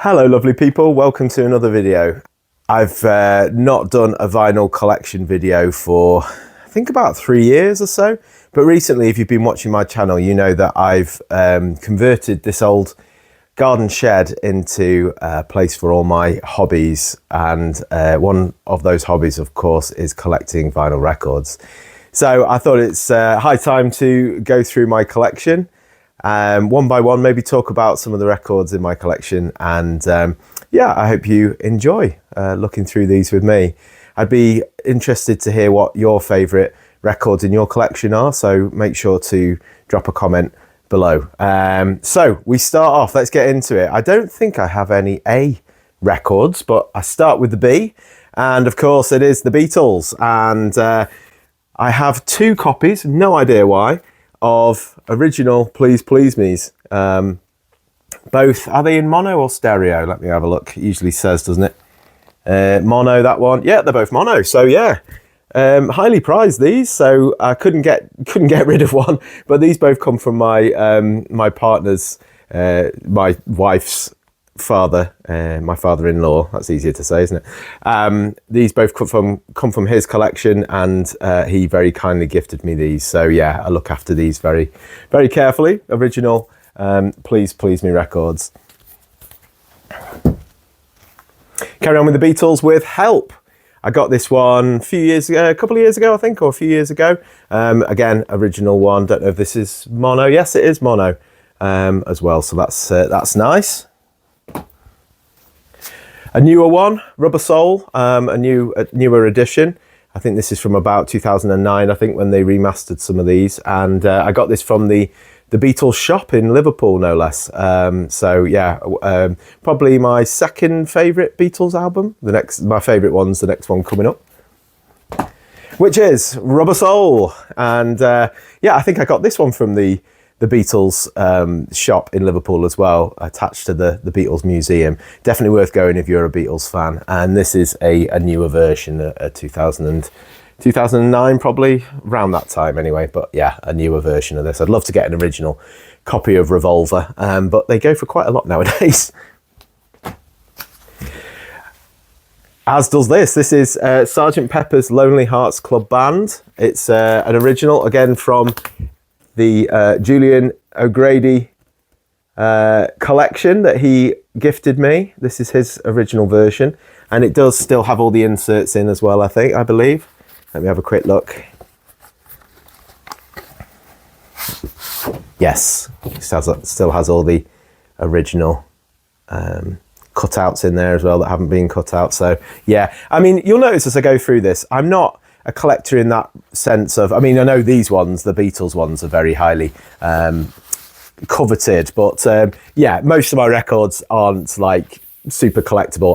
Hello lovely people, welcome to another video. I've not done a vinyl collection video for I think about 3 years or so, but recently if you've been watching my channel you know that I've converted this old garden shed into a place for all my hobbies, and one of those hobbies of course is collecting vinyl records. So I thought it's high time to go through my collection one by one, maybe talk about some of the records in my collection, and yeah, I hope you enjoy looking through these with me. I'd be interested to hear what your favourite records in your collection are, so make sure to drop a comment below. So we start off, let's get into it. I don't think I have any A records, but I start with the B, and of course it is the Beatles, and I have 2 copies, no idea why, of original Please Please Me's. Both, are they in mono or stereo? Let me have a look. It usually says, doesn't it? Mono, that one. Yeah, they're both mono. So yeah, highly prized these. So I couldn't get rid of one. But these both come from my my partner's, my wife's father, my father-in-law. That's easier to say, isn't it? These both come from his collection, and he very kindly gifted me these. So yeah, I look after these very, very carefully. Original Please Please Me records. Carry on with the Beatles with Help. I got this one a couple of years ago, I think, or a few years ago. Again, original one. Don't know if this is mono. Yes, it is mono as well. So that's nice. A newer one, Rubber Soul, a newer edition. I think this is from about 2009, I think, when they remastered some of these. And I got this from the Beatles shop in Liverpool, no less. So yeah, probably my second favourite Beatles album. My favourite one's the next one coming up, which is Rubber Soul. And yeah, I think I got this one from the Beatles shop in Liverpool as well, attached to the Beatles Museum. Definitely worth going if you're a Beatles fan. And this is a newer version, a 2009 probably, around that time anyway. But yeah, a newer version of this. I'd love to get an original copy of Revolver, but they go for quite a lot nowadays. As does this. This is Sgt. Pepper's Lonely Hearts Club Band. It's an original, again, from the Julian O'Grady collection that he gifted me. This is his original version, and it does still have all the inserts in as well, I believe. Let me have a quick look. Yes, it still has all the original cutouts in there as well that haven't been cut out. So yeah, I mean, you'll notice as I go through this, I'm not a collector in that sense of, I mean, I know these ones, the Beatles ones, are very highly coveted, but yeah, most of my records aren't like super collectible.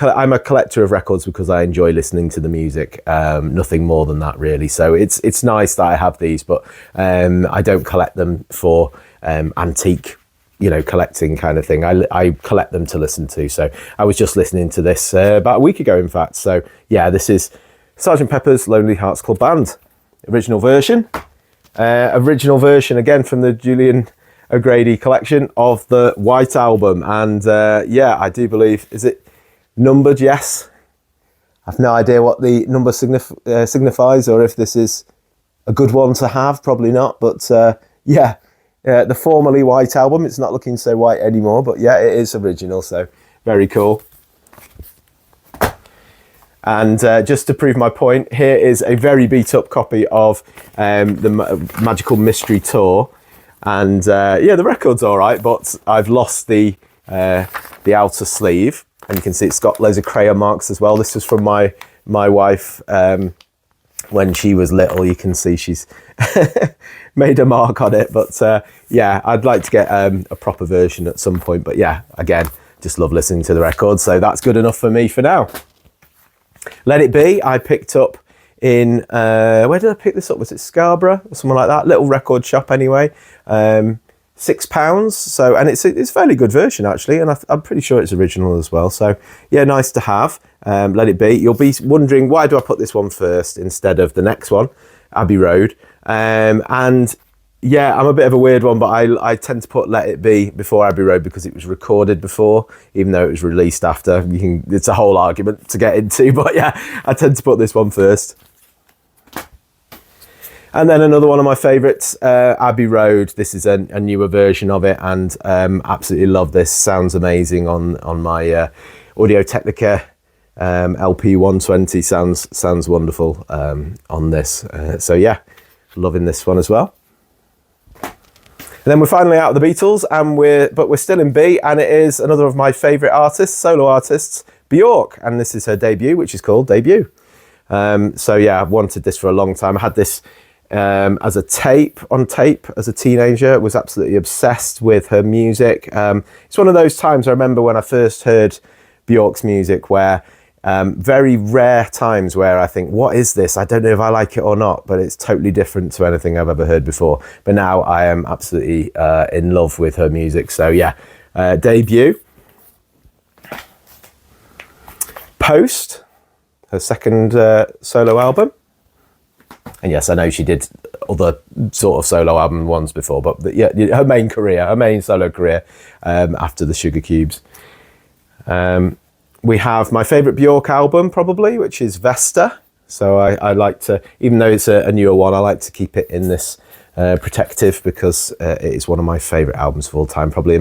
I'm a collector of records because I enjoy listening to the music, nothing more than that really. So it's nice that I have these, but I don't collect them for antique, collecting kind of thing. I collect them to listen to. So I was just listening to this about a week ago, in fact. So yeah, this is Sgt. Pepper's Lonely Hearts Club Band, original version. Original version again from the Julian O'Grady collection of the White Album. And yeah, I do believe, is it numbered? Yes. I've no idea what the number signifies, or if this is a good one to have, probably not. But yeah, the formerly White Album, it's not looking so white anymore, but yeah, it is original, so very cool. And just to prove my point, here is a very beat up copy of the Magical Mystery Tour. And yeah, the record's all right, but I've lost the outer sleeve. And you can see it's got loads of crayon marks as well. This was from my wife when she was little. You can see she's made a mark on it. But yeah, I'd like to get a proper version at some point. But yeah, again, just love listening to the record. So that's good enough for me for now. Let It Be, I picked up in, where did I pick this up? Was it Scarborough or something like that? Little record shop anyway. £6. So, and it's a fairly good version actually, and I'm pretty sure it's original as well. So yeah, nice to have. Let It Be. You'll be wondering, why do I put this one first instead of the next one, Abbey Road? And Yeah, I'm a bit of a weird one, but I tend to put Let It Be before Abbey Road because it was recorded before, even though it was released after. It's a whole argument to get into, but yeah, I tend to put this one first. And then another one of my favourites, Abbey Road. This is a newer version of it, and absolutely love this. Sounds amazing on my Audio Technica LP 120. Sounds wonderful on this. So yeah, loving this one as well. And then we're finally out of the Beatles, and we're still in B, and it is another of my favourite artists, solo artists, Bjork, and this is her debut, which is called Debut. So yeah, I've wanted this for a long time. I had this as a tape as a teenager. Was absolutely obsessed with her music. It's one of those times I remember when I first heard Bjork's music where very rare times where I think, what is this? I don't know if I like it or not, but it's totally different to anything I've ever heard before. But now I am absolutely in love with her music. So yeah, Debut. Post, her second solo album. And yes, I know she did other sort of solo album ones before, but yeah, her main solo career after the Sugar Cubes. We have my favourite Bjork album probably, which is Vesta. So I like to, even though it's a newer one, I like to keep it in this protective because it is one of my favourite albums of all time. Probably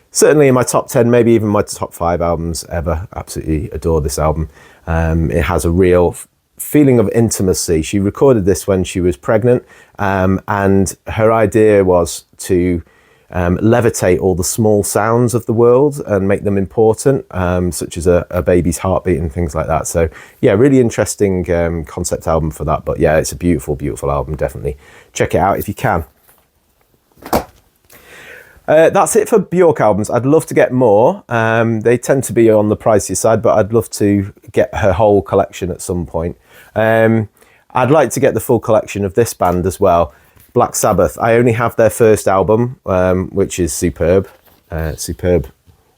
certainly in my top 10, maybe even my top 5 albums ever. Absolutely adore this album. It has a real feeling of intimacy. She recorded this when she was pregnant, and her idea was to levitate all the small sounds of the world and make them important, such as a baby's heartbeat and things like that. So yeah, really interesting concept album for that. But yeah, it's a beautiful, beautiful album. Definitely check it out if you can. That's it for Bjork albums. I'd love to get more. They tend to be on the pricier side, but I'd love to get her whole collection at some point. I'd like to get the full collection of this band as well. Black Sabbath. I only have their first album, which is superb. Superb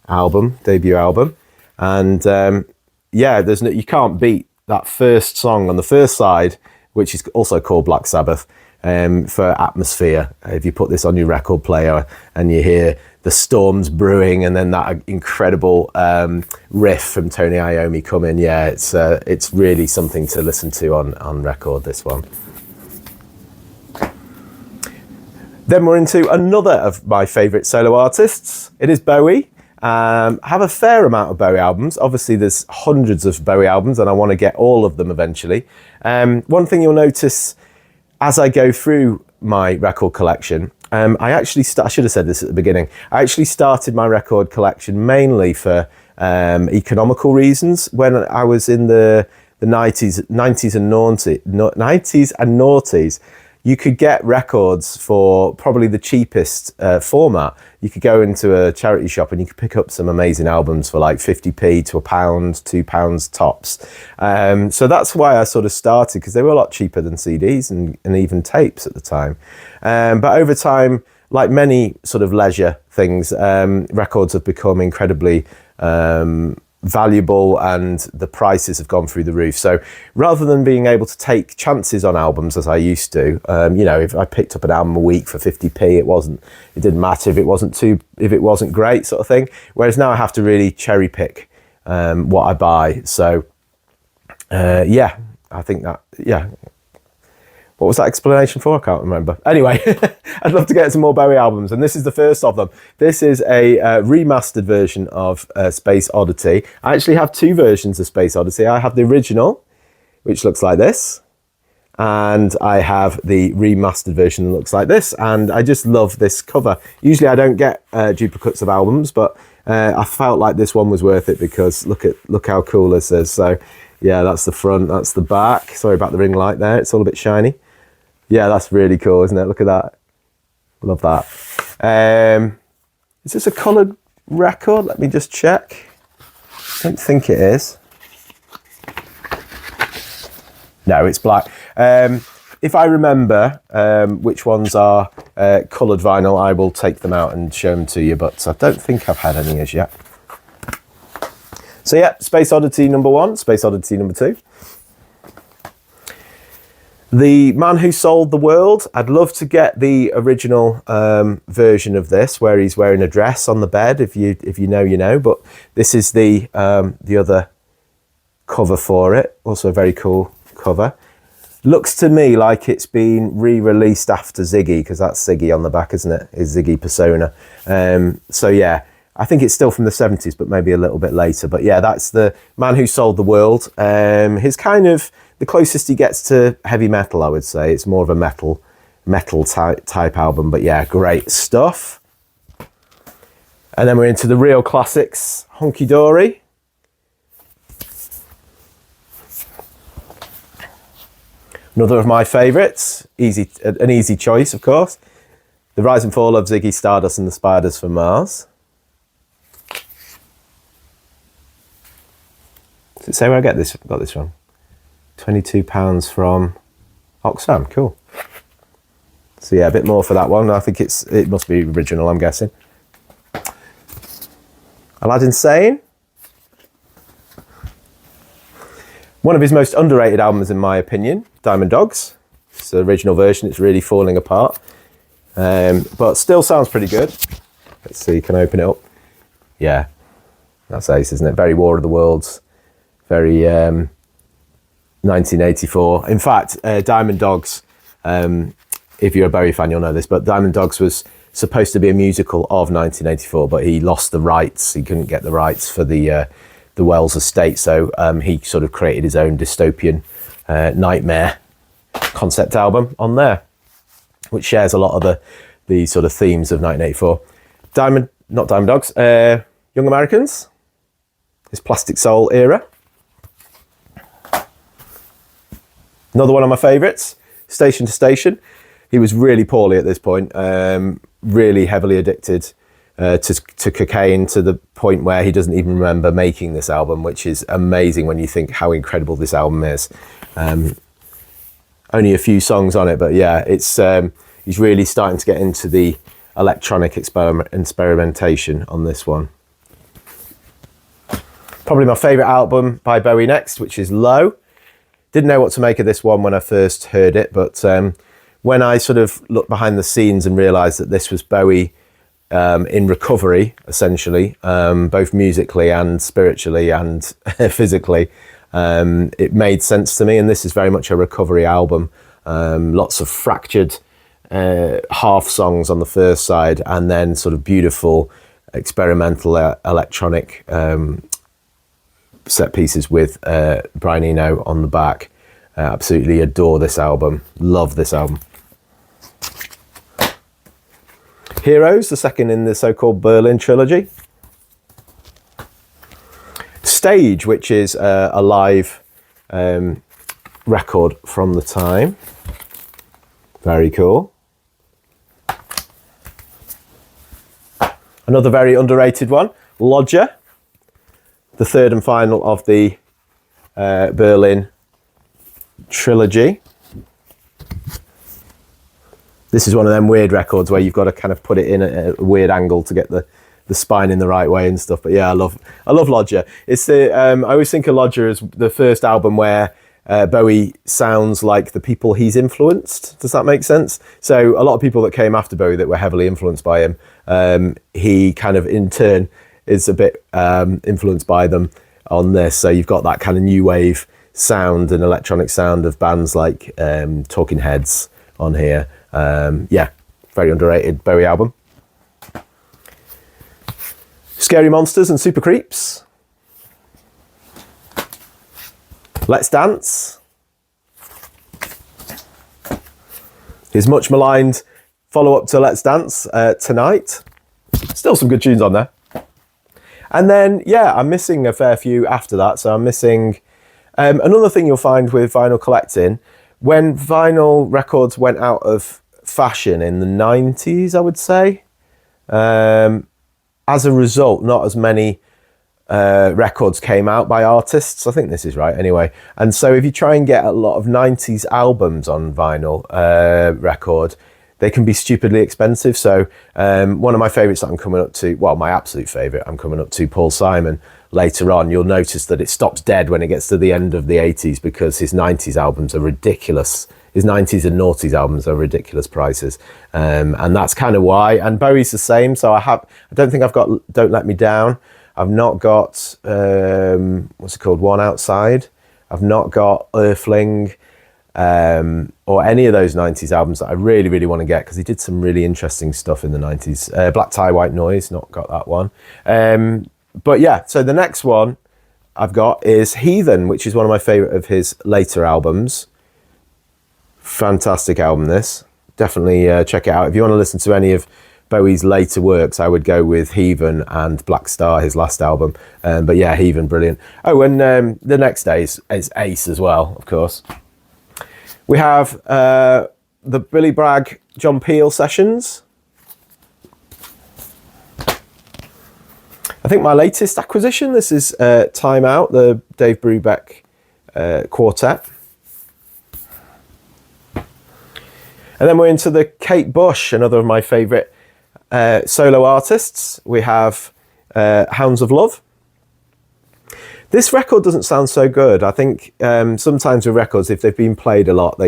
album, debut album. And yeah, you can't beat that first song on the first side, which is also called Black Sabbath. For atmosphere. If you put this on your record player and you hear the storms brewing and then that incredible riff from Tony Iommi come in, yeah, it's really something to listen to on record, this one. Then we're into another of my favourite solo artists. It is Bowie. I have a fair amount of Bowie albums. Obviously there's hundreds of Bowie albums and I want to get all of them eventually. One thing you'll notice as I go through my record collection, I should have said this at the beginning. I actually started my record collection mainly for economical reasons. When I was in the 90s and noughties, you could get records for probably the cheapest format. You could go into a charity shop and you could pick up some amazing albums for like 50p to £1, £2 tops. So that's why I sort of started, because they were a lot cheaper than CDs and even tapes at the time. But over time, like many sort of leisure things, records have become incredibly valuable and the prices have gone through the roof. So rather than being able to take chances on albums as I used to, if I picked up an album a week for 50p, it didn't matter if it wasn't great, sort of thing. Whereas now I have to really cherry pick what I buy. So yeah, I think that, yeah. What was that explanation for? I can't remember. Anyway, I'd love to get some more Bowie albums, and this is the first of them. This is a remastered version of Space Oddity. I actually have 2 versions of Space Odyssey. I have the original, which looks like this, and I have the remastered version that looks like this, and I just love this cover. Usually I don't get duplicates of albums, but I felt like this one was worth it because look how cool this is. So yeah, that's the front, that's the back. Sorry about the ring light there, it's all a bit shiny. Yeah, that's really cool, isn't it? Look at that. Love that. Is this a coloured record? Let me just check. I don't think it is. No, it's black. If I remember which ones are coloured vinyl, I will take them out and show them to you, but I don't think I've had any as yet. So yeah, Space Oddity number 1, Space Oddity number 2. The Man Who Sold the World. I'd love to get the original version of this, where he's wearing a dress on the bed. If you know, you know. But this is the other cover for it. Also a very cool cover. Looks to me like it's been re-released after Ziggy, because that's Ziggy on the back, isn't it? Is Ziggy Persona. So yeah, I think it's still from the 70s, but maybe a little bit later. But yeah, that's the Man Who Sold the World. His kind of the closest he gets to heavy metal, I would say. It's more of a metal type album, but yeah, great stuff. And then we're into the real classics, Hunky Dory. Another of my favourites, an easy choice, of course. The Rise and Fall of Ziggy Stardust and the Spiders from Mars. Does it say where I got this from? £22 from Oxfam, cool. So yeah, a bit more for that one. I think it must be original, I'm guessing. Aladdin Sane. One of his most underrated albums, in my opinion, Diamond Dogs. It's the original version. It's really falling apart, but still sounds pretty good. Let's see, can I open it up? Yeah, that's ace, isn't it? Very War of the Worlds, very 1984. In fact, Diamond Dogs, if you're a Bowie fan, you'll know this, but Diamond Dogs was supposed to be a musical of 1984, but he lost the rights. He couldn't get the rights for the Wells estate, so he sort of created his own dystopian nightmare concept album on there, which shares a lot of the sort of themes of 1984. Not Diamond Dogs, Young Americans, his Plastic Soul era. Another one of my favourites, Station to Station. He was really poorly at this point, really heavily addicted to cocaine, to the point where he doesn't even remember making this album, which is amazing when you think how incredible this album is. Only a few songs on it, but yeah, it's he's really starting to get into the electronic experimentation on this one. Probably my favourite album by Bowie next, which is Low. Didn't know what to make of this one when I first heard it, but when I sort of looked behind the scenes and realised that this was Bowie in recovery, essentially, both musically and spiritually and physically, it made sense to me. And this is very much a recovery album. Lots of fractured half songs on the first side, and then sort of beautiful experimental electronic set pieces with Brian Eno on the back. Absolutely adore this album. Love this album. Heroes, the second in the so-called Berlin trilogy. Stage, which is a live record from the time. Very cool. Another very underrated one, Lodger, the third and final of the Berlin trilogy. This is one of them weird records where you've got to kind of put it in at a weird angle to get the spine in the right way and stuff. But yeah, I love Lodger. It's I always think of Lodger as the first album where Bowie sounds like the people he's influenced. Does that make sense? So a lot of people that came after Bowie that were heavily influenced by him, he kind of in turn is a bit influenced by them on this. So you've got that kind of new wave sound and electronic sound of bands like Talking Heads on here. Yeah, very underrated Bowie album. Scary Monsters and Super Creeps. Let's Dance. His much maligned follow-up to Let's Dance, Tonight. Still some good tunes on there. And then, yeah, I'm missing a fair few after that. So I'm missing another thing you'll find with vinyl collecting. When vinyl records went out of fashion in the 90s, I would say, as a result, not as many records came out by artists. I think this is right anyway. And so if you try and get a lot of 90s albums on vinyl record, they can be stupidly expensive. So one of my favourites that I'm coming up to, well, my absolute favourite, I'm coming up to Paul Simon later on. You'll notice that it stops dead when it gets to the end of the 80s because his 90s albums are ridiculous his 90s and noughties albums are ridiculous prices, and that's kind of why. And Bowie's the same. So I don't think I've got Don't Let Me Down. I've not got what's it called, One Outside. I've not got Earthling, or any of those 90s albums that I really, really want to get, because he did some really interesting stuff in the 90s. Black Tie, White Noise, not got that one. But yeah, so the next one I've got is Heathen, which is one of my favourite of his later albums. Fantastic album, this. Definitely check it out. If you want to listen to any of Bowie's later works, I would go with Heathen and Black Star, his last album. But yeah, Heathen, brilliant. Oh, and the next day is Ace as well, of course. We have the Billy Bragg, John Peel sessions. I think my latest acquisition, this is Time Out, the Dave Brubeck quartet. And then we're into the Kate Bush, another of my favourite solo artists. We have Hounds of Love. This record doesn't sound so good. I think sometimes with records, if they've been played a lot,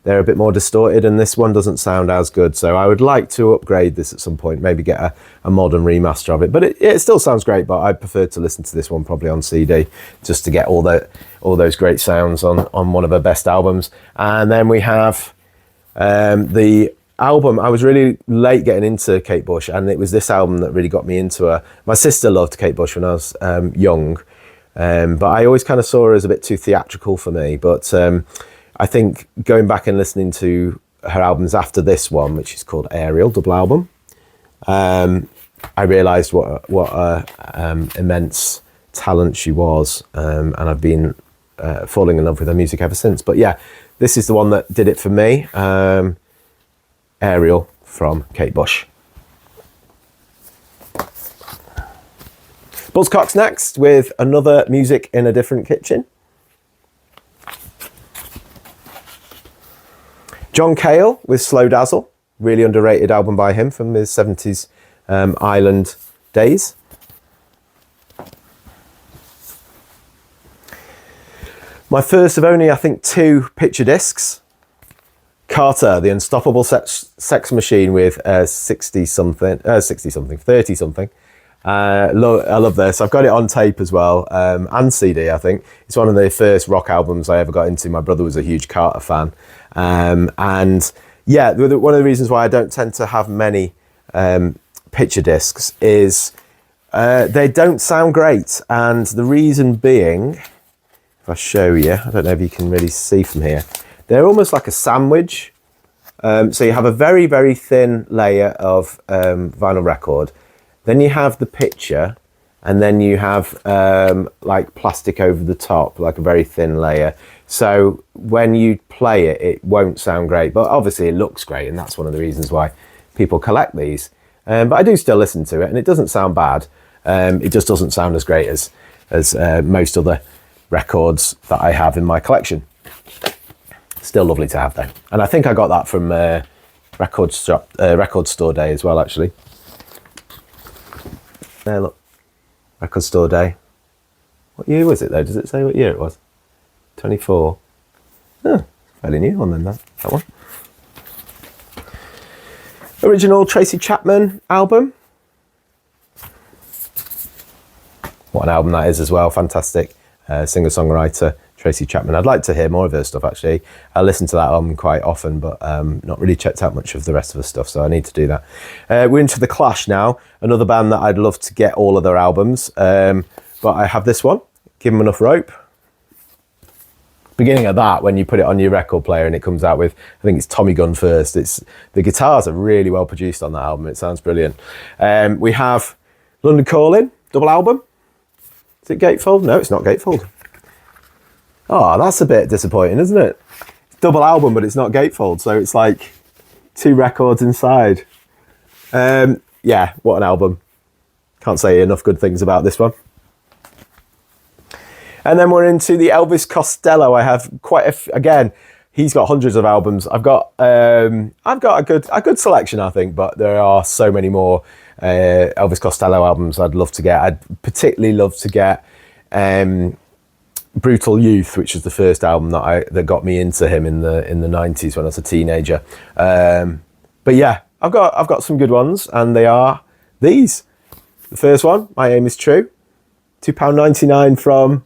they're a bit more distorted, and this one doesn't sound as good. So I would like to upgrade this at some point, maybe get a modern remaster of it. But it still sounds great, but I prefer to listen to this one probably on CD, just to get all those great sounds on one of her best albums. And then we have the album. I was really late getting into Kate Bush, and it was this album that really got me into her. My sister loved Kate Bush when I was young, but I always kind of saw her as a bit too theatrical for me. But I think going back and listening to her albums after this one, which is called Ariel, double album, I realised what immense talent she was, and I've been falling in love with her music ever since. But yeah, this is the one that did it for me. Ariel from Kate Bush. Buzzcocks next with another Music in a Different Kitchen. John Cale with Slow Dazzle, really underrated album by him from his 70s island days. My first of only, I think, 2 picture discs. Carter, the Unstoppable Sex Machine with 30-something. I love this. I've got it on tape as well, and CD, I think. It's one of the first rock albums I ever got into. My brother was a huge Carter fan. And yeah, one of the reasons why I don't tend to have many picture discs is they don't sound great. And the reason being, if I show you, I don't know if you can really see from here, they're almost like a sandwich. So you have a very, very thin layer of vinyl record. Then you have the picture, and then you have like plastic over the top, like a very thin layer. So when you play it, it won't sound great, but obviously it looks great, and that's one of the reasons why people collect these. But I do still listen to it, and it doesn't sound bad. It just doesn't sound as great as most other records that I have in my collection. Still lovely to have though. And I think I got that from Record Store Day as well, actually. There, look. Record Store Day. What year was it though? Does it say what year it was? 24. Oh, fairly new one then, that one. Original Tracy Chapman album. What an album that is as well. Fantastic singer-songwriter Tracy Chapman. I'd like to hear more of her stuff, actually. I listen to that album quite often, but not really checked out much of the rest of her stuff, so I need to do that. We're into The Clash now, another band that I'd love to get all of their albums, but I have this one, Give 'Em Enough Rope. Beginning of that, when you put it on your record player and it comes out with, I think it's Tommy Gunn first. The guitars are really well produced on that album. It sounds brilliant. We have London Calling, double album. Is it gatefold? No, it's not gatefold. Oh, that's a bit disappointing, isn't it? Double album, but it's not gatefold, so it's like 2 records inside. Yeah, what an album. Can't say enough good things about this one. And then we're into the Elvis Costello. I have again, he's got hundreds of albums. I've got a good selection, I think, but there are so many more Elvis Costello albums I'd love to get. I'd particularly love to get Brutal Youth, which was the first album that got me into him in the 90s when I was a teenager. But yeah, I've got some good ones, and they are these. The first one, My Aim Is True, £2.99 from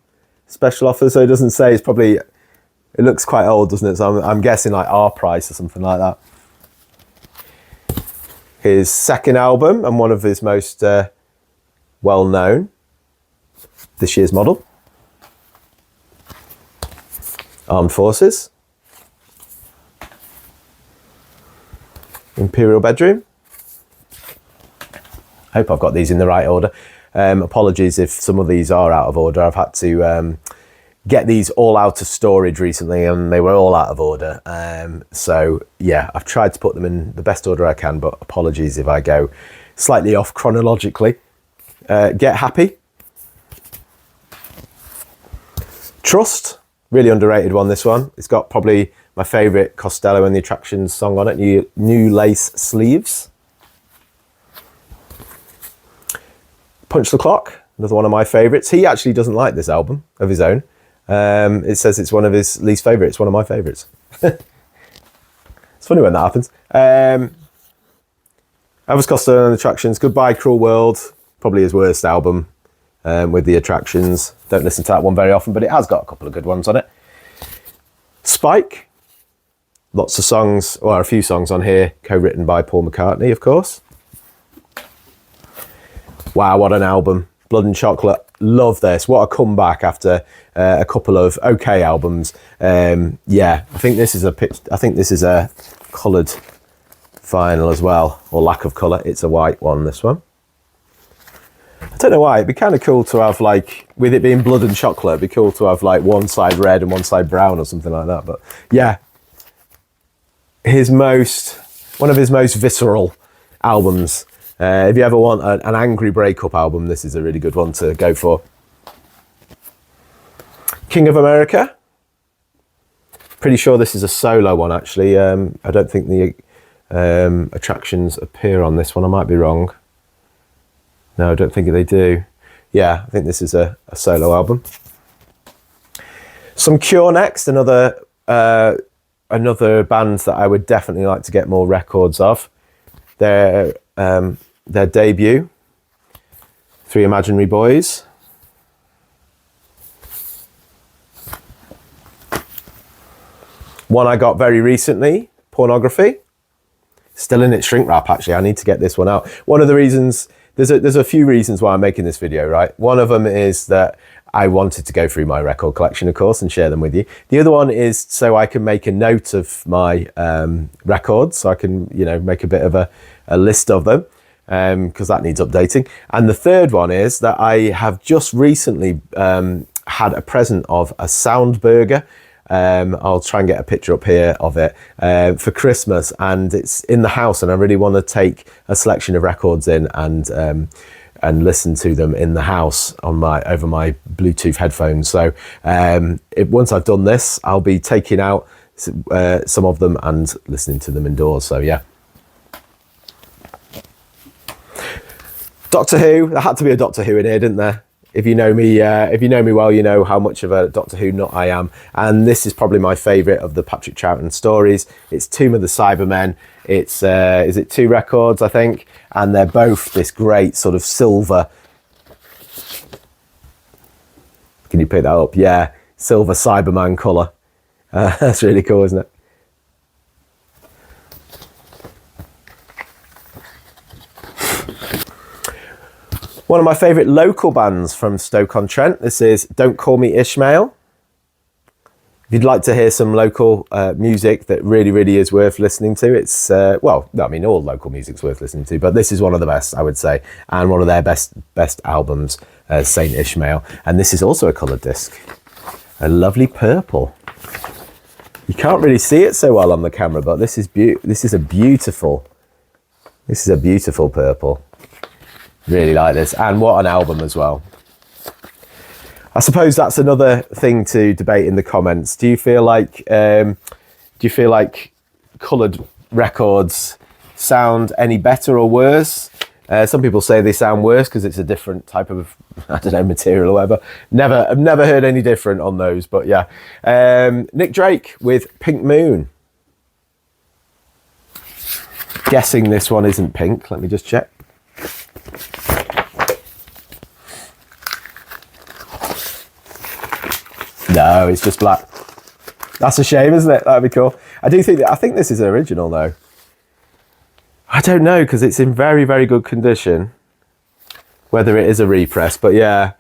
special offer, so it doesn't say. It's probably, it looks quite old, doesn't it? So I'm guessing like our price or something like that. His second album, and one of his most well-known, this year's model, Armed Forces, Imperial Bedroom. I hope I've got these in the right order. Apologies if some of these are out of order. I've had to get these all out of storage recently, and they were all out of order. So yeah, I've tried to put them in the best order I can, but apologies if I go slightly off chronologically. Get Happy. Trust, really underrated one, this one. It's got probably my favourite Costello and the Attractions song on it, New Lace Sleeves. Punch the Clock, another one of my favourites. He actually doesn't like this album of his own. It says it's one of his least favourites. It's one of my favourites. It's funny when that happens. Elvis Costello and the Attractions, Goodbye Cruel World, probably his worst album with the Attractions. Don't listen to that one very often, but it has got a couple of good ones on it. Spike, lots of songs, or a few songs on here, co-written by Paul McCartney, of course. Wow, what an album. Blood and Chocolate, love this. What a comeback after a couple of okay albums. Yeah, I think this is a coloured vinyl as well, or lack of colour. It's a white one, this one. I don't know why, it'd be kind of cool to have, like, with it being Blood and Chocolate, it'd be cool to have like one side red and one side brown or something like that. But yeah, one of his most visceral albums. If you ever want an angry breakup album, this is a really good one to go for. King of America. Pretty sure this is a solo one, actually. I don't think the Attractions appear on this one. I might be wrong. No, I don't think they do. Yeah, I think this is a solo album. Some Cure next, another band that I would definitely like to get more records of. Their debut, Three Imaginary Boys. One I got very recently, Pornography. Still in its shrink wrap, actually. I need to get this one out. One of the reasons, there's a few reasons why I'm making this video, right? One of them is that I wanted to go through my record collection, of course, and share them with you. The other one is so I can make a note of my records, so I can, make a bit of a list of them, because that needs updating. And the third one is that I have just recently had a present of a sound burger. I'll try and get a picture up here of it for Christmas, and it's in the house, and I really want to take a selection of records in and listen to them in the house over my Bluetooth headphones. So once I've done this, I'll be taking out some of them and listening to them indoors. So yeah. Doctor Who, there had to be a Doctor Who in here, didn't there? If you know me well, you know how much of a Doctor Who nut I am. And this is probably my favourite of the Patrick Troughton stories. It's Tomb of the Cybermen. It's, is it 2 records, I think? And they're both this great sort of silver. Can you pick that up? Yeah, silver Cyberman colour. That's really cool, isn't it? One of my favourite local bands from Stoke-on-Trent. This is Don't Call Me Ishmael. If you'd like to hear some local music that really, really is worth listening to, it's, all local music's worth listening to, but this is one of the best, I would say, and one of their best albums, Saint Ishmael. And this is also a coloured disc, a lovely purple. You can't really see it so well on the camera, but this is a beautiful purple. Really like this, and what an album as well. I suppose that's another thing to debate in the comments. Do you feel like coloured records sound any better or worse Some people say they sound worse because it's a different type of, I don't know, material or whatever. I've never heard any different on those, but yeah. Nick Drake with Pink Moon. Guessing this one isn't pink. Let me just check. No, it's just black. That's a shame, isn't it? That'd be cool. I think this is original though. I don't know because it's in very, very good condition. Whether it is a repress, but yeah,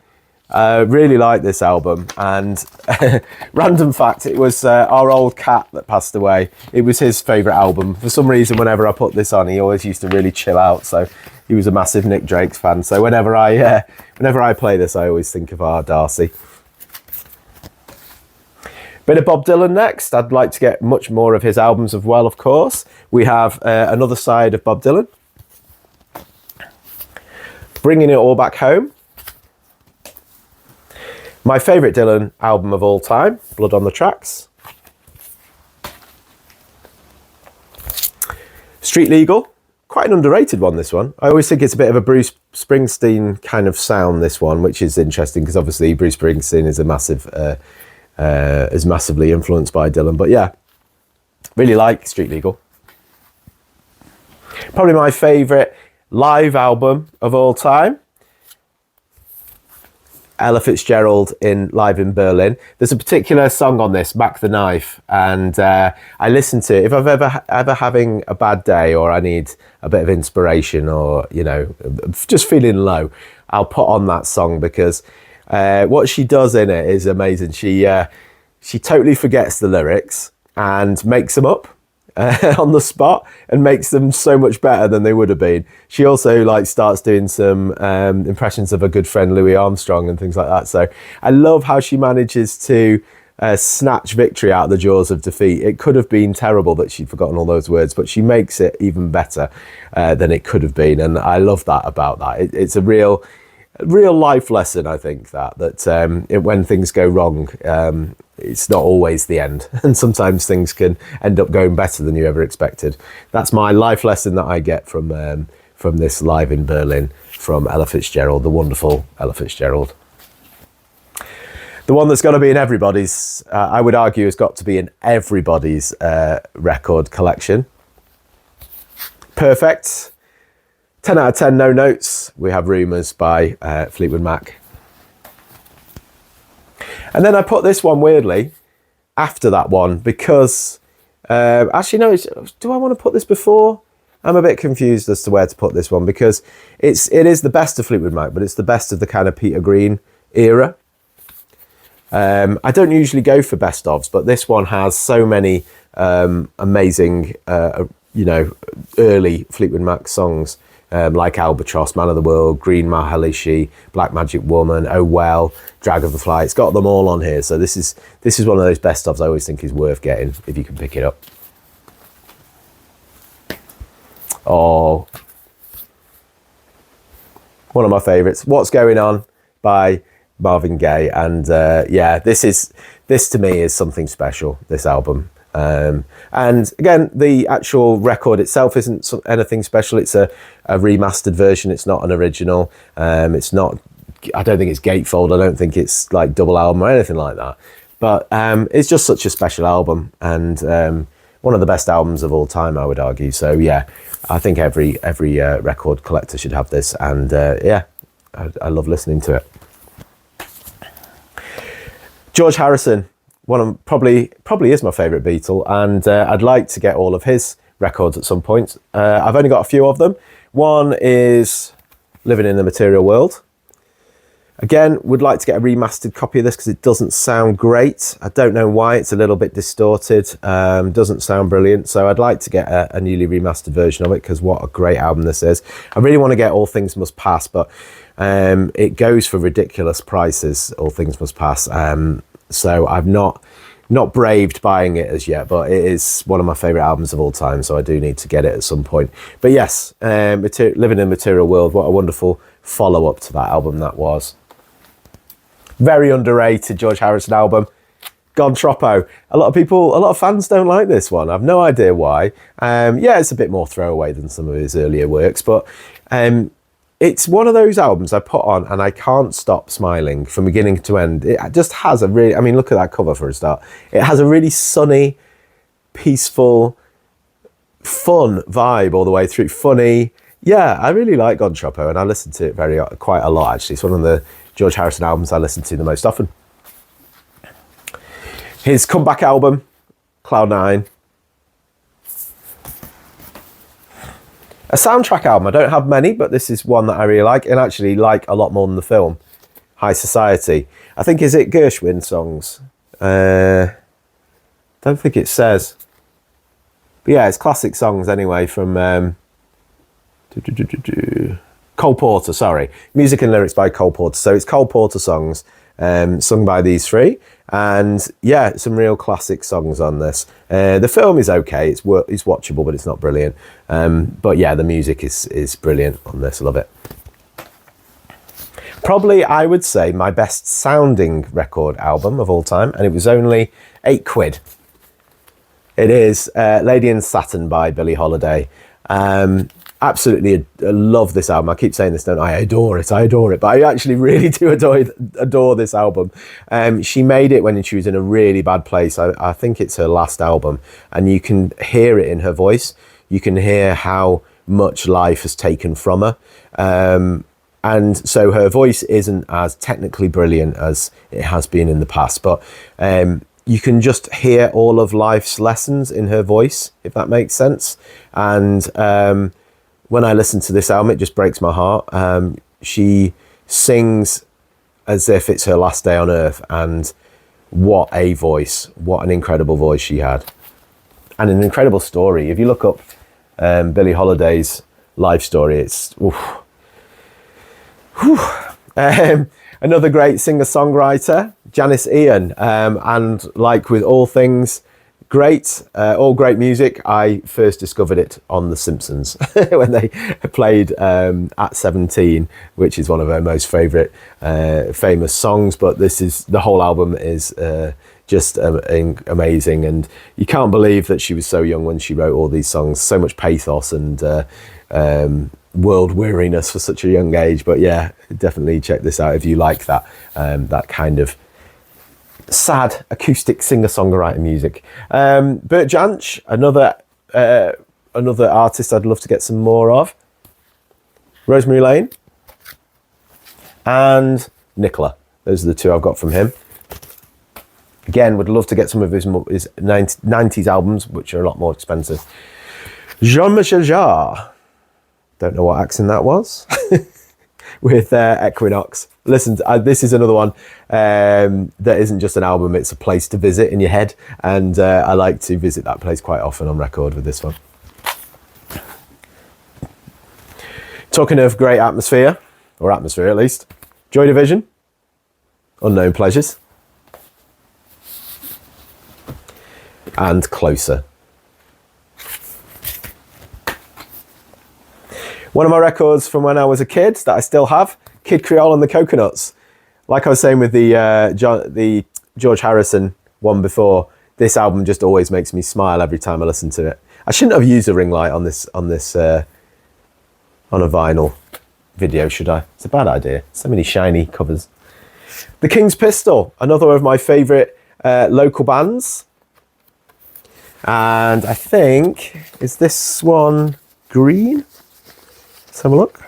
I really like this album. And random fact, it was our old cat that passed away. It was his favourite album. For some reason, whenever I put this on, he always used to really chill out. So he was a massive Nick Drake fan. So whenever I play this, I always think of our Darcy. Bit of Bob Dylan next. I'd like to get much more of his albums as well, of course. We have Another Side of Bob Dylan. Bringing It All Back Home. My favourite Dylan album of all time, Blood on the Tracks. Street Legal. Quite an underrated one, this one. I always think it's a bit of a Bruce Springsteen kind of sound, this one, which is interesting because obviously Bruce Springsteen is is massively influenced by Dylan. But yeah, really like Street Legal. Probably my favourite live album of all time. Ella Fitzgerald live in Berlin. There's a particular song on this, Mac the Knife, and I listen to it if I've ever having a bad day or I need a bit of inspiration or, you know, just feeling low, I'll put on that song because what she does in it is amazing. She totally forgets the lyrics and makes them up on the spot and makes them so much better than they would have been. She also starts doing some impressions of her good friend Louis Armstrong and things like that. So I love how she manages to snatch victory out of the jaws of defeat. It could have been terrible that she'd forgotten all those words, but she makes it even better than it could have been. And I love that about that. It's a real life lesson, I think, that when things go wrong, it's not always the end, and sometimes things can end up going better than you ever expected. That's my life lesson that I get from this live in Berlin from Ella Fitzgerald, the wonderful Ella Fitzgerald. The one that's got to be in everybody's, I would argue, has got to be in everybody's record collection. Perfect. 10 out of 10 no notes. We have Rumours by Fleetwood Mac. And then I put this one weirdly after that one because, actually no, do I want to put this before? I'm a bit confused as to where to put this one because it is the best of Fleetwood Mac, but it's the best of the kind of Peter Green era. I don't usually go for best ofs, but this one has so many amazing, early Fleetwood Mac songs. Like Albatross, Man of the World, Green Maharishi, Black Magic Woman, Oh Well, Dragonfly. It's got them all on here. So this is one of those best ofs I always think is worth getting if you can pick it up. Oh, one of my favourites. What's Going On by Marvin Gaye, and yeah, this to me is something special. This album. And again, the actual record itself isn't anything special. It's a remastered version. It's not an original. It's not. I don't think it's gatefold. I don't think it's like double album or anything like that. But it's just such a special album and one of the best albums of all time, I would argue. So yeah, I think every record collector should have this. And yeah, I love listening to it. George Harrison. One of probably is my favourite Beatle, and I'd like to get all of his records at some point. I've only got a few of them. One is Living in the Material World. Again, would like to get a remastered copy of this because it doesn't sound great. I don't know why, it's a little bit distorted, doesn't sound brilliant. So I'd like to get a newly remastered version of it because what a great album this is. I really want to get All Things Must Pass, but it goes for ridiculous prices, All Things Must Pass. So I've not braved buying it as yet, but it is one of my favourite albums of all time, so I do need to get it at some point. But yes, Living in the Material World, what a wonderful follow-up to that album that was. Very underrated George Harrison album. Gone Troppo. A lot of fans don't like this one. I've no idea why. Yeah, it's a bit more throwaway than some of his earlier works, but it's one of those albums I put on and I can't stop smiling from beginning to end. It just has a really, I mean, look at that cover for a start. It has a really sunny, peaceful, fun vibe all the way through. Funny. Yeah, I really like Gone Troppo, and I listen to it quite a lot, actually. It's one of the George Harrison albums I listen to the most often. His comeback album, Cloud 9. A soundtrack album. I don't have many, but this is one that I really like, and actually like a lot more than the film. High Society. I think, is it Gershwin songs? Don't think it says. But yeah, it's classic songs anyway from Cole Porter, sorry. Music and lyrics by Cole Porter. So it's Cole Porter songs sung by these three. And yeah, some real classic songs on this. The film is okay. It's watchable, but it's not brilliant. But yeah, the music is brilliant on this. I love it. Probably, I would say, my best sounding record album of all time. And it was only £8. It is Lady in Satin by Billie Holiday. Absolutely love this album. I keep saying this, don't I? I adore it. But I actually really do adore this album. She made it when she was in a really bad place. I think it's her last album. And you can hear it in her voice. You can hear how much life has taken from her. And so her voice isn't as technically brilliant as it has been in the past. But you can just hear all of life's lessons in her voice, if that makes sense. And when I listen to this album, it just breaks my heart. She sings as if it's her last day on earth, and what a voice. What an incredible voice she had. And an incredible story. If you look up Billie Holiday's life story, it's... another great singer-songwriter, Janice Ian. And like with all things great, all great music, I first discovered it on The Simpsons when they played At 17, which is one of her most famous songs. But the whole album is just amazing, and you can't believe that she was so young when she wrote all these songs. So much pathos and world weariness for such a young age. But yeah, definitely check this out if you like that kind of sad acoustic singer-songwriter music. Bert Jansch, another artist I'd love to get some more of. Rosemary Lane and Nicola. Those are the two I've got from him. Again, would love to get some of his 90s albums, which are a lot more expensive. Jean-Michel Jarre. Don't know what accent that was. With Equinox. Listen, this is another one that isn't just an album, it's a place to visit in your head. And I like to visit that place quite often on record with this one. Talking of great atmosphere, or atmosphere at least, Joy Division, Unknown Pleasures, and Closer. One of my records from when I was a kid that I still have, Kid Creole and the Coconuts. Like I was saying with the George Harrison one before, this album just always makes me smile every time I listen to it. I shouldn't have used a ring light on a vinyl video, should I? It's a bad idea. So many shiny covers. The King's Pistol, another of my favourite local bands. And I think, is this one green? Let's have a look.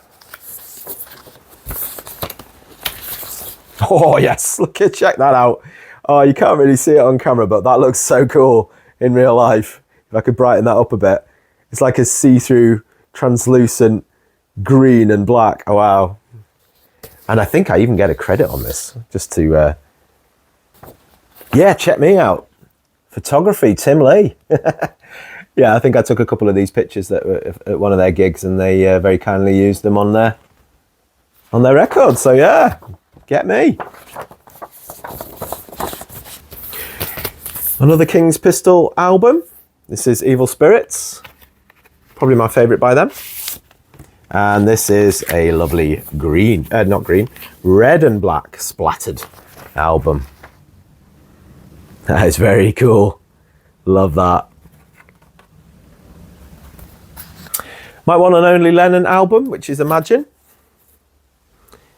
Oh yes, check that out. Oh, you can't really see it on camera, but that looks so cool in real life. If I could brighten that up a bit. It's like a see-through, translucent green and black. Oh, wow. And I think I even get a credit on this, just to, yeah, check me out. Photography, Tim Lee. Yeah, I think I took a couple of these pictures that were at one of their gigs, and they very kindly used them on their record. So yeah, get me. Another King's Pistol album. This is Evil Spirits, probably my favourite by them. And this is a lovely red and black splattered album. That is very cool. Love that. My one and only Lennon album, which is Imagine.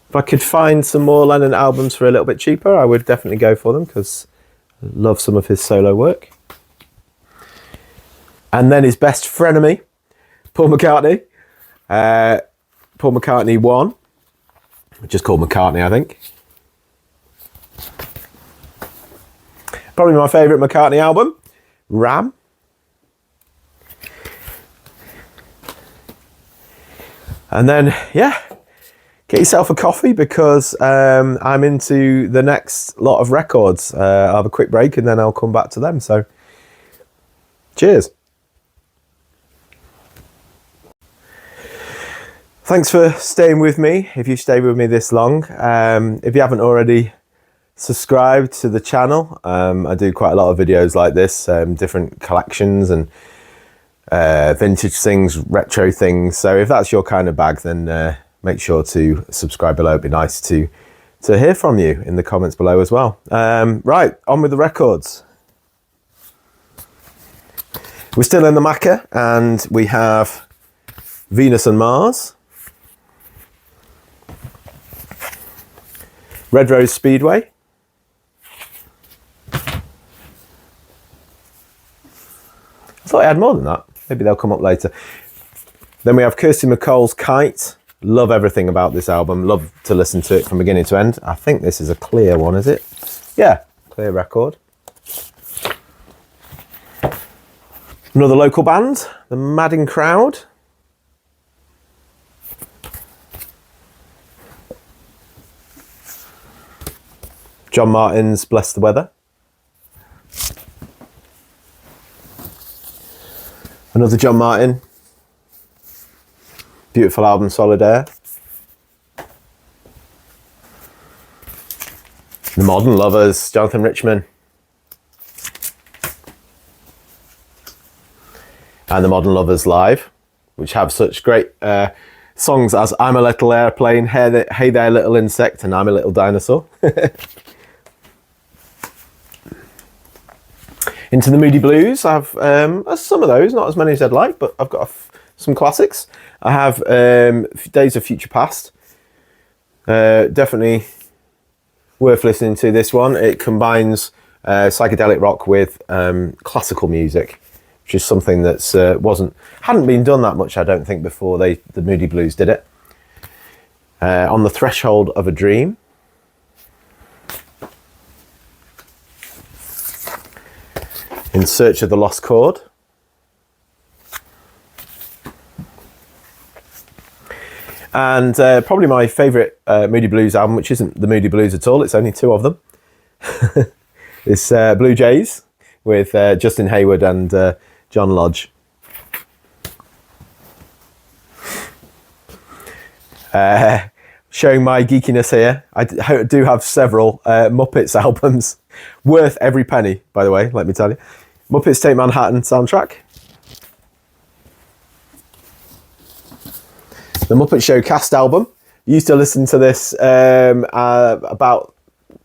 If I could find some more Lennon albums for a little bit cheaper, I would definitely go for them, because I love some of his solo work. And then his best frenemy, Paul McCartney. Paul McCartney 1, which is called McCartney, I think. Probably my favourite McCartney album, Ram. And then, yeah, get yourself a coffee, because I'm into the next lot of records. I'll have a quick break and then I'll come back to them. So, cheers. Thanks for staying with me, if you stayed with me this long. If you haven't already subscribed to the channel, I do quite a lot of videos like this, different collections and vintage things, retro things. So if that's your kind of bag, then make sure to subscribe below. It'd be nice to hear from you in the comments below as well. Right, on with the records. We're still in the Macca, and we have Venus and Mars, Red Rose Speedway, I thought I had more than that. Maybe they'll come up later. Then we have Kirsty MacColl's Kite. Love everything about this album. Love to listen to it from beginning to end. I think this is a clear one, is it? Yeah, clear record. Another local band, the Madding Crowd. John Martin's Bless the Weather. Another John Martin. Beautiful album, Solid Air. The Modern Lovers, Jonathan Richman. And the Modern Lovers Live, which have such great songs as I'm a Little Airplane, Hey There Little Insect, and I'm a Little Dinosaur. Into the Moody Blues, I have some of those, not as many as I'd like, but I've got some classics. I have Days of Future Past. Definitely worth listening to this one. It combines psychedelic rock with classical music, which is something that's hadn't been done that much, I don't think, before the Moody Blues did it. On the Threshold of a Dream. In Search of the Lost Chord. And probably my favourite Moody Blues album, which isn't the Moody Blues at all, it's only two of them. It's Blue Jays with Justin Hayward and John Lodge. Showing my geekiness here, I do have several Muppets albums, worth every penny, by the way, let me tell you. Muppets Take Manhattan soundtrack. The Muppet Show cast album. Used to listen to this about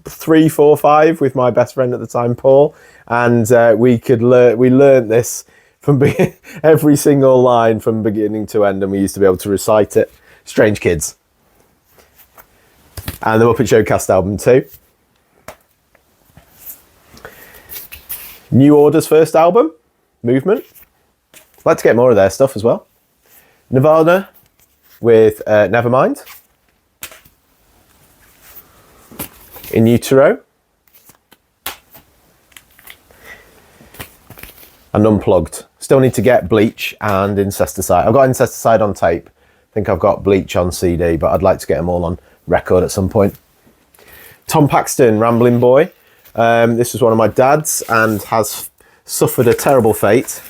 3, 4, 5 with my best friend at the time, Paul, and we learned this from every single line from beginning to end, and we used to be able to recite it. Strange Kids. And the Muppet Show cast album too. New Order's first album, Movement. I'd like to get more of their stuff as well. Nirvana with Nevermind. In Utero. And Unplugged. Still need to get Bleach and Incesticide. I've got Incesticide on tape. I think I've got Bleach on CD, but I'd like to get them all on record at some point. Tom Paxton, Rambling Boy. This was one of my dad's and has suffered a terrible fate.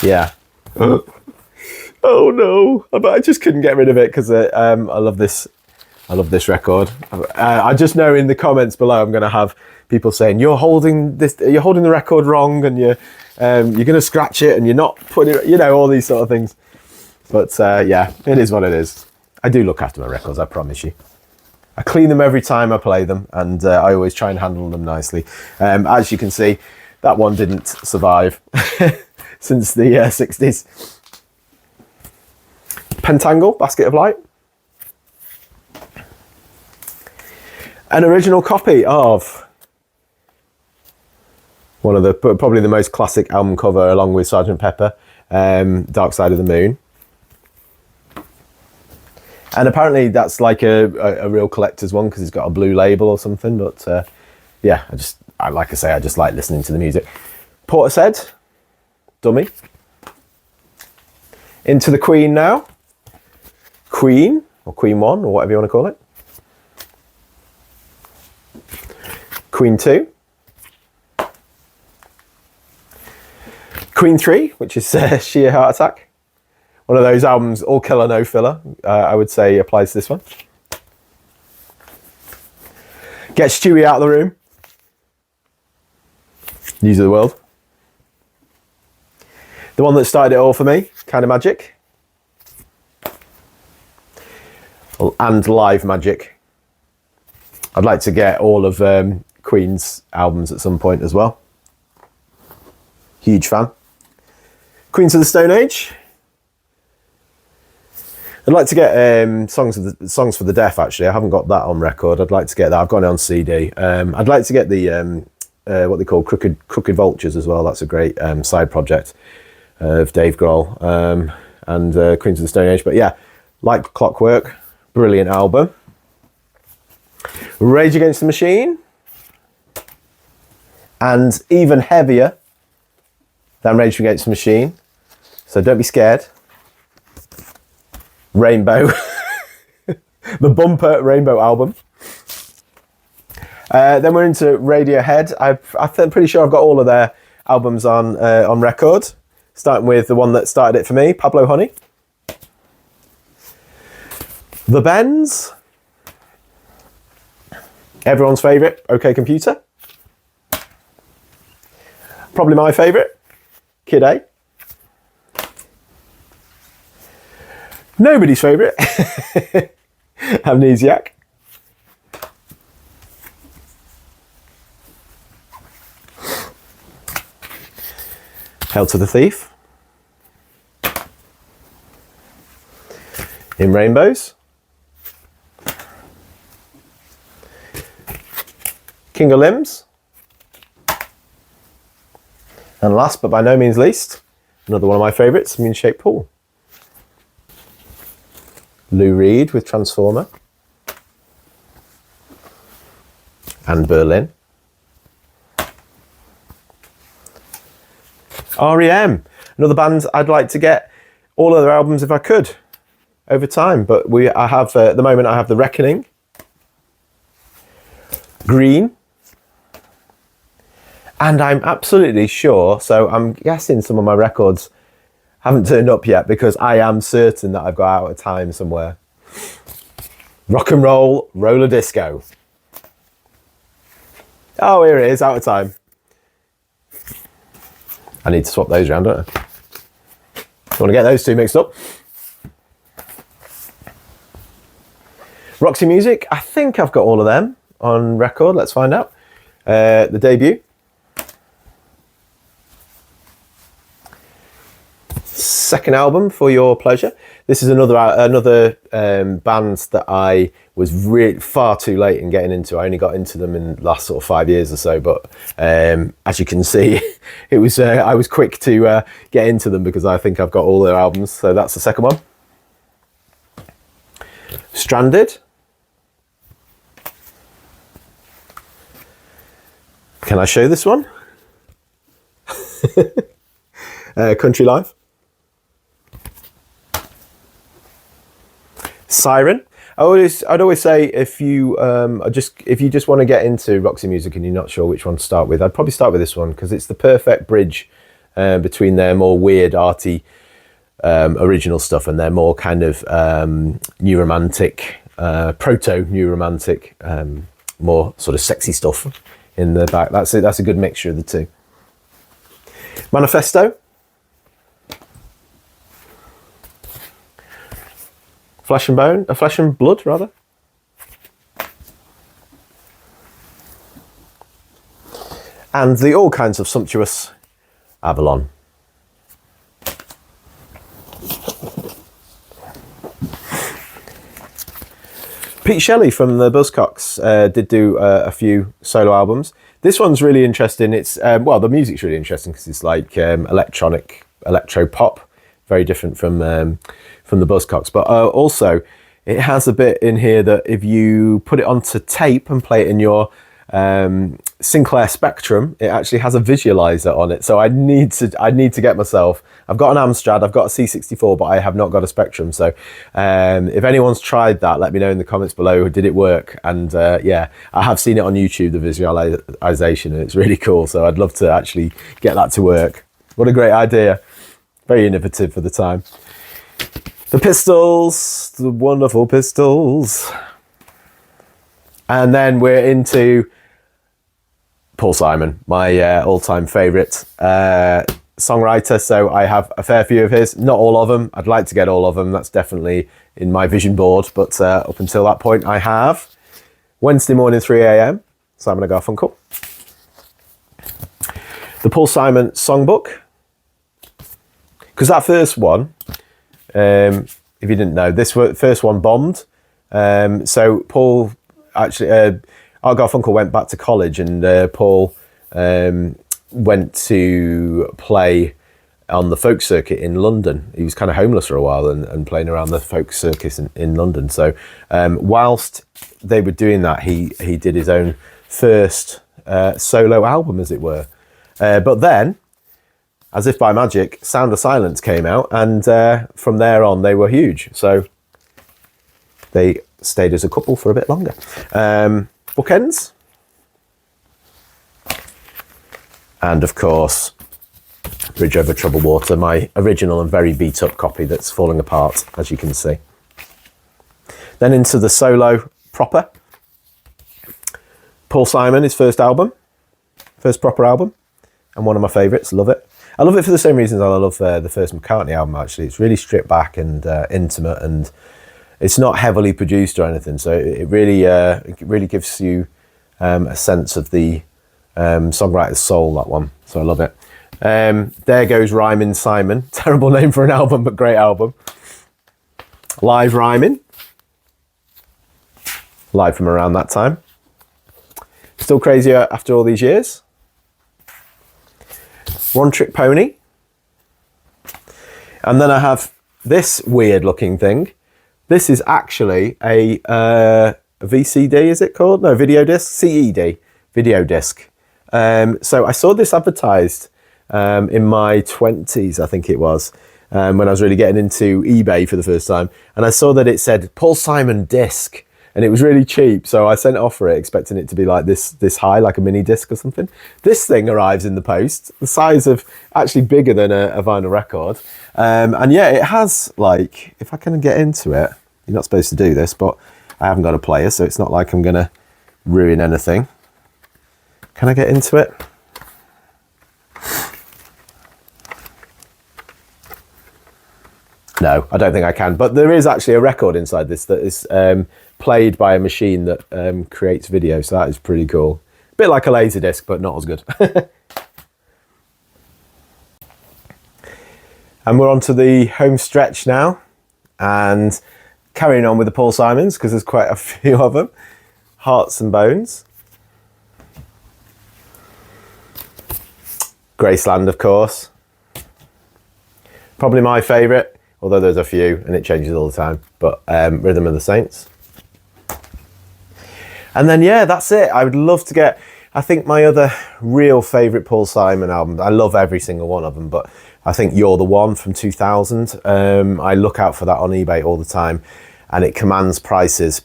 Yeah. Oh no! But I just couldn't get rid of it because I love this. I love this record. I just know in the comments below I'm going to have people saying you're holding the record wrong, and you're going to scratch it, and you're not putting it. You know, all these sort of things. But yeah, it is what it is. I do look after my records, I promise you. I clean them every time I play them, and I always try and handle them nicely. As you can see, that one didn't survive since the 60s. Pentangle, Basket of Light. An original copy of one of the, probably the most classic album cover, along with Sgt. Pepper, Dark Side of the Moon. And apparently that's like a real collector's one because it's got a blue label or something. But yeah, like I say, I just like listening to the music. Portishead, Dummy. Into the Queen now. Queen, or Queen 1, or whatever you want to call it. Queen 2. Queen 3, which is Sheer Heart Attack. One of those albums, all killer, no filler, I would say applies to this one. Get Stewie Out of the Room. News of the World. The one that started it all for me, Kind of Magic. And Live Magic. I'd like to get all of Queen's albums at some point as well. Huge fan. Queens of the Stone Age. I'd like to get Songs for the Deaf, actually. I haven't got that on record. I'd like to get that. I've got it on CD. I'd like to get the, what they call Crooked Vultures as well. That's a great side project of Dave Grohl and Queens of the Stone Age. But yeah, like Clockwork, brilliant album. Rage Against the Machine. And even heavier than Rage Against the Machine. So don't be scared. Rainbow. The Bumper Rainbow album. Then we're into Radiohead. I'm pretty sure I've got all of their albums on record. Starting with the one that started it for me, Pablo Honey. The Bends. Everyone's favourite, OK Computer. Probably my favourite, Kid A. Nobody's favourite, Amnesiac. Hail to the Thief. In Rainbows. King of Limbs. And last but by no means least, another one of my favourites, Moon Shaped Pool. Lou Reed with Transformer. And Berlin. REM, another band I'd like to get all of their albums if I could over time, but I have at the moment I have The Reckoning, Green, and I'm absolutely sure, so I'm guessing some of my records haven't turned up yet because I am certain that I've got Out of Time somewhere. Rock and Roll Roller Disco. Oh, here it is, Out of Time. I need to swap those around, don't I? Don't want to get those two mixed up. Roxy Music, I think I've got all of them on record. Let's find out. The Debut. Second album, For Your Pleasure. This is another band that I was really far too late in getting into. I only got into them in the last sort of 5 years or so, but as you can see, it was I was quick to get into them because I think I've got all their albums. So that's the second one. Stranded. Can I show this one? Country Life. Siren. I'd always say if you just want to get into Roxy Music and you're not sure which one to start with, I'd probably start with this one because it's the perfect bridge between their more weird, arty, original stuff and their more kind of new romantic, proto new romantic, more sort of sexy stuff in the back. That's a good mixture of the two. Manifesto. Flesh and Blood, rather. And the All Kinds of Sumptuous Avalon. Pete Shelley from the Buzzcocks did do a few solo albums. This one's really interesting. It's well, the music's really interesting because it's like electronic, electro pop, very different from the Buzzcocks. But also, it has a bit in here that if you put it onto tape and play it in your Sinclair Spectrum, it actually has a visualizer on it. So I need to get myself. I've got an Amstrad, I've got a C64, but I have not got a Spectrum. So if anyone's tried that, let me know in the comments below. Did it work? And yeah, I have seen it on YouTube, the visualization, and it's really cool. So I'd love to actually get that to work. What a great idea! Very innovative for the time. The Pistols, the wonderful Pistols. And then we're into Paul Simon, my all-time favourite songwriter. So I have a fair few of his, not all of them. I'd like to get all of them. That's definitely in my vision board. But up until that point, I have Wednesday Morning 3 a.m. Simon & Garfunkel. The Paul Simon Songbook. Because that first one, if you didn't know, this first one bombed. So Paul actually, Art Garfunkel went back to college, and Paul went to play on the folk circuit in London. He was kind of homeless for a while and playing around the folk circus in London. So whilst they were doing that, he did his own first solo album, as it were. But then, as if by magic, Sound of Silence came out, and from there on they were huge. So they stayed as a couple for a bit longer. Bookends. And of course, Bridge Over Troubled Water, my original and very beat up copy that's falling apart, as you can see. Then into the solo proper. Paul Simon, his first proper album, and one of my favourites, love it. I love it for the same reasons I love the first McCartney album, actually. It's really stripped back and intimate, and it's not heavily produced or anything. So it really gives you a sense of the songwriter's soul, that one. So I love it. There Goes Rhymin' Simon. Terrible name for an album, but great album. Live Rhyming. Live from around that time. Still crazier after all these years. One Trick Pony. And then I have this weird looking thing. This is actually a VCD, is it called? No, video disc, CED, video disc. So I saw this advertised in my 20s, I think it was, when I was really getting into eBay for the first time. And I saw that it said Paul Simon disc. And it was really cheap, so I sent it off for it, expecting it to be like this high, like a mini disc or something. This thing arrives in the post, the size of, actually bigger than a vinyl record. And yeah, it has, like, if I can get into it, you're not supposed to do this, but I haven't got a player, so it's not like I'm gonna ruin anything. Can I get into it? No, I don't think I can, but there is actually a record inside this that is played by a machine that creates video, so that is pretty cool. A bit like a Laserdisc, but not as good. And we're on to the home stretch now, and carrying on with the Paul Simons, because there's quite a few of them. Hearts and Bones. Graceland, of course. Probably my favourite. Although there's a few, and it changes all the time. But Rhythm of the Saints. And then, yeah, that's it. I would love to get, I think my other real favourite Paul Simon album, I love every single one of them, but I think You're the One from 2000. I look out for that on eBay all the time, and it commands prices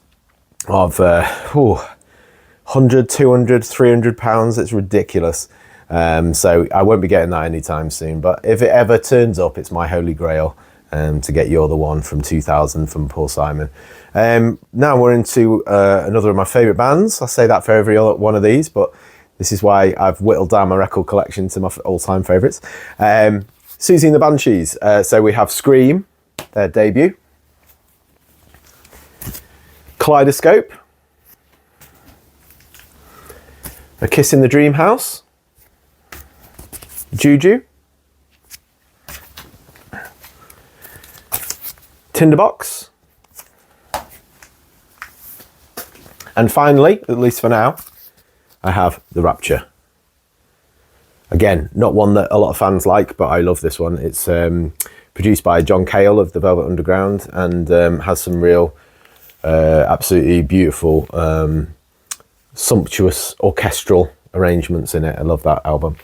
of 100, 200, 300 pounds. It's ridiculous. So I won't be getting that anytime soon, but if it ever turns up, it's my holy grail. To get You're the One from 2000 from Paul Simon. Now we're into another of my favourite bands. I say that for every other one of these, but this is why I've whittled down my record collection to my all-time favourites. Siouxsie and the Banshees. So we have Scream, their debut. Kaleidoscope. A Kiss in the Dream House. Juju. Tinderbox. And finally, at least for now, I have The Rapture. Again, not one that a lot of fans like, but I love this one. It's produced by John Cale of the Velvet Underground, and has some real, absolutely beautiful, sumptuous orchestral arrangements in it. I love that album.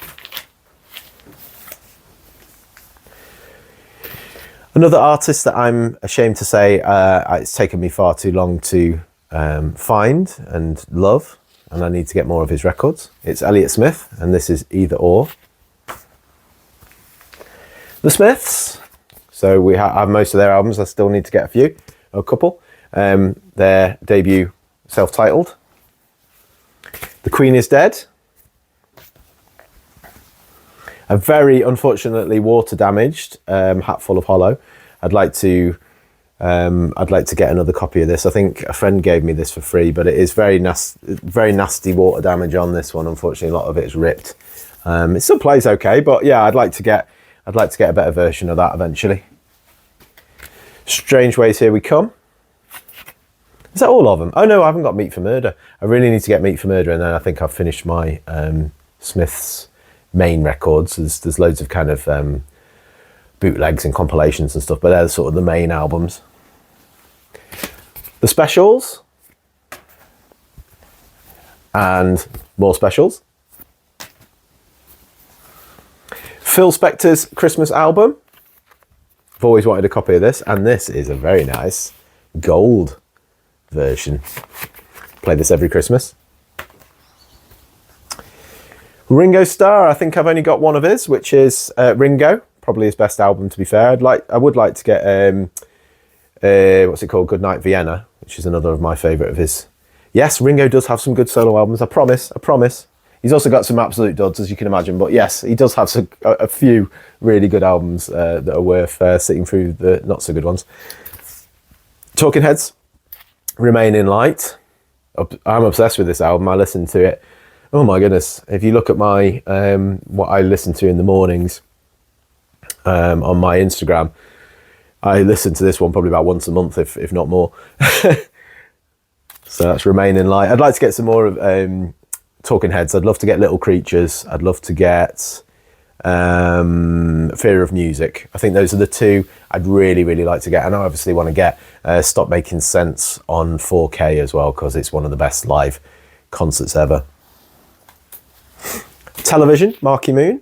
Another artist that I'm ashamed to say it's taken me far too long to find and love, and I need to get more of his records. It's Elliott Smith, and this is Either Or. The Smiths, so we have most of their albums. I still need to get a couple. Their debut, self-titled. The Queen is Dead. A very unfortunately water damaged Hatful of Hollow. I'd like to get another copy of this. I think a friend gave me this for free, but it is very nasty water damage on this one. Unfortunately, a lot of it is ripped. It still plays okay, but yeah, I'd like to get a better version of that eventually. Strange Ways, Here We Come. Is that all of them? Oh no, I haven't got Meat for Murder. I really need to get Meat for Murder, and then I think I've finished my Smiths main records. There's loads of kind of bootlegs and compilations and stuff, but they're sort of the main albums. The Specials, and more Specials. Phil Spector's Christmas album. I've always wanted a copy of this, and this is a very nice gold version. Play this every Christmas. Ringo Starr, I think I've only got one of his, which is Ringo, probably his best album, to be fair. I would like to get what's it called, Goodnight Vienna, which is another of my favourite of his. Yes, Ringo does have some good solo albums, I promise. He's also got some absolute duds, as you can imagine, but yes, he does have a few really good albums that are worth sitting through the not so good ones. Talking Heads, Remain in Light. I'm obsessed with this album. I listen to it. Oh my goodness! If you look at my what I listen to in the mornings on my Instagram, I listen to this one probably about once a month, if not more. So that's Remain in Light. I'd like to get some more of Talking Heads. I'd love to get Little Creatures. I'd love to get Fear of Music. I think those are the two I'd really like to get, and I obviously want to get Stop Making Sense on 4K as well, because it's one of the best live concerts ever. Television, Marky Moon.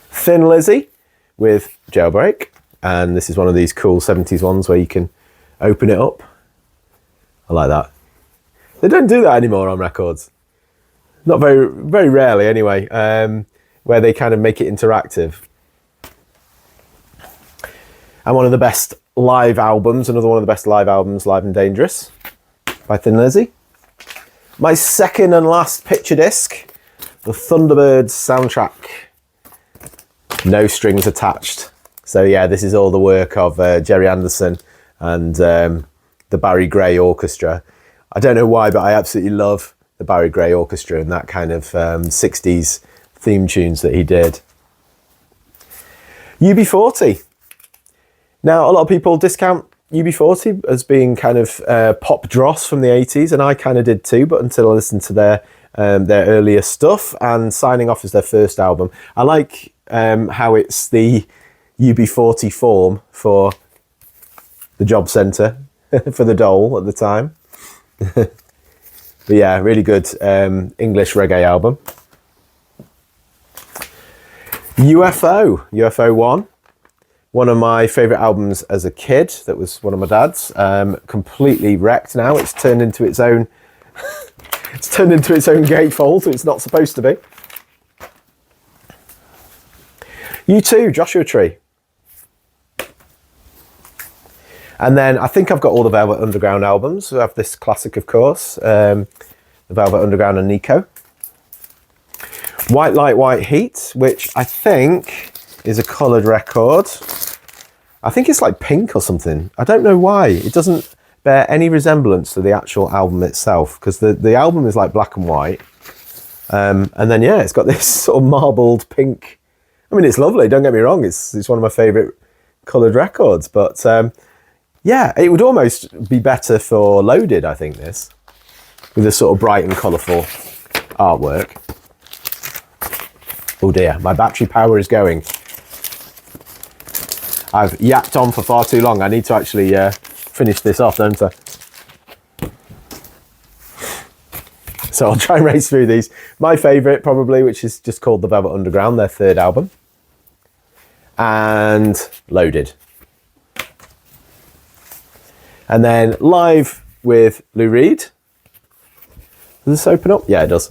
Thin Lizzy with Jailbreak, and this is one of these cool 70s ones where you can open it up. I like that. They don't do that anymore on records. Not very rarely anyway, where they kind of make it interactive. And one of the best live albums, another one of the best live albums, Live and Dangerous by Thin Lizzy. My second and last picture disc, the Thunderbirds soundtrack. No strings attached. So yeah, this is all the work of Jerry Anderson and the Barry Gray Orchestra. I don't know why, but I absolutely love the Barry Gray Orchestra and that kind of 60s theme tunes that he did. UB40. Now, a lot of people discount UB40 as being kind of pop dross from the 80s, and I kind of did too, but until I listened to their earlier stuff, and Signing Off is their first album. I like how it's the UB40 form for the job centre for the dole at the time. But yeah, really good English reggae album. UFO 1. One of my favourite albums as a kid. That was one of my dad's. Completely wrecked now. It's turned into its own. It's turned into its own gatefold. It's not supposed to be. U2, Joshua Tree. And then I think I've got all the Velvet Underground albums. We have this classic, of course, the Velvet Underground and Nico. White Light, White Heat, which I think is a coloured record. I think it's like pink or something. I don't know why. It doesn't bear any resemblance to the actual album itself, because the album is like black and white. And then, yeah, it's got this sort of marbled pink. I mean, it's lovely, don't get me wrong. It's one of my favourite coloured records. But, Yeah, it would almost be better for loaded, I think, this. With a sort of bright and colourful artwork. Oh dear, my battery power is going. I've yapped on for far too long. I need to actually finish this off, don't I? So I'll try and race through these. My favourite probably, which is just called The Velvet Underground, their third album. And Loaded. And then Live with Lou Reed. Does this open up? Yeah, it does.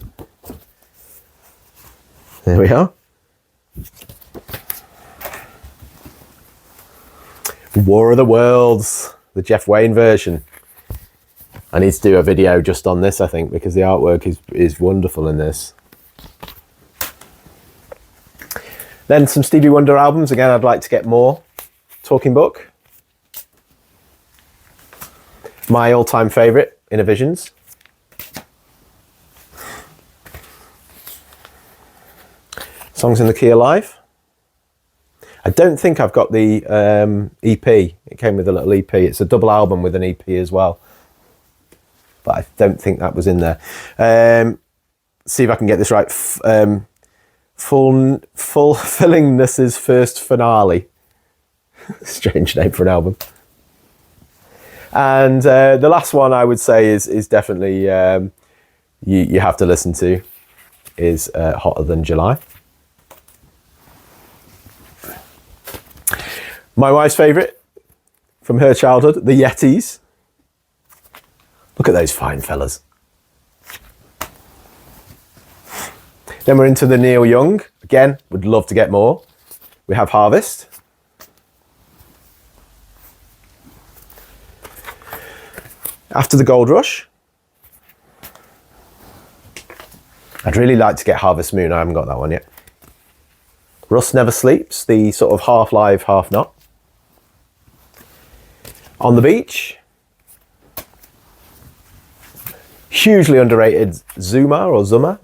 There we are. War of the Worlds, the Jeff Wayne version. I need to do a video just on this, I think, because the artwork is wonderful in this. Then some Stevie Wonder albums. Again, I'd like to get more. Talking Book. My all-time favourite, Inner Visions. Songs in the Key of Life. I don't think I've got the EP. It came with a little EP. It's a double album with an EP as well. But I don't think that was in there. See if I can get this right. Fulfillingness's First Finale. Strange name for an album. And the last one I would say is definitely you have to listen to is Hotter Than July. My wife's favourite from her childhood, the Yetis. Look at those fine fellas. Then we're into the Neil Young. Again, would love to get more. We have Harvest. After the Gold Rush. I'd really like to get Harvest Moon. I haven't got that one yet. Rust Never Sleeps, the sort of half live, half not. On the Beach. Hugely underrated Zuma or Zuma.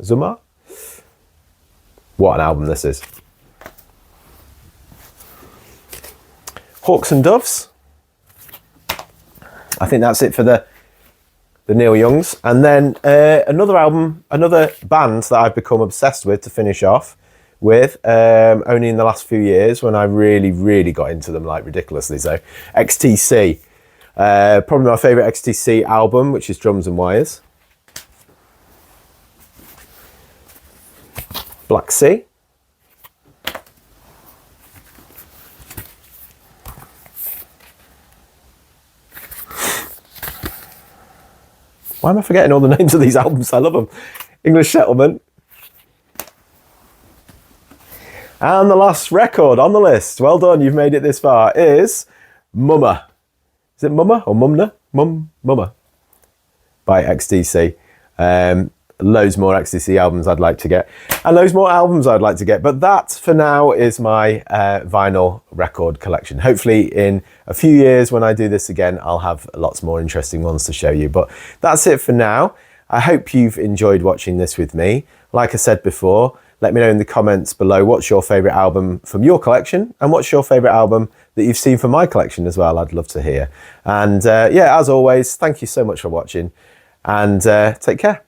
What an album this is. Hawks and Doves. I think that's it for the Neil Youngs. And then another album, another band that I've become obsessed with to finish off with, only in the last few years when I really got into them, like ridiculously so. XTC. Probably my favourite XTC album, which is Drums and Wires. Black Sea. Why am I forgetting all the names of these albums? I love them. English Settlement. And the last record on the list, well done, you've made it this far, is Mumma. Is it Mumma or Mumna? Mumma. By XTC. Loads more XTC albums I'd like to get. And loads more albums I'd like to get. But that, for now, is my vinyl record collection. Hopefully in a few years when I do this again, I'll have lots more interesting ones to show you. But that's it for now. I hope you've enjoyed watching this with me. Like I said before, let me know in the comments below what's your favourite album from your collection and what's your favourite album that you've seen from my collection as well. I'd love to hear. And yeah, as always, thank you so much for watching and take care.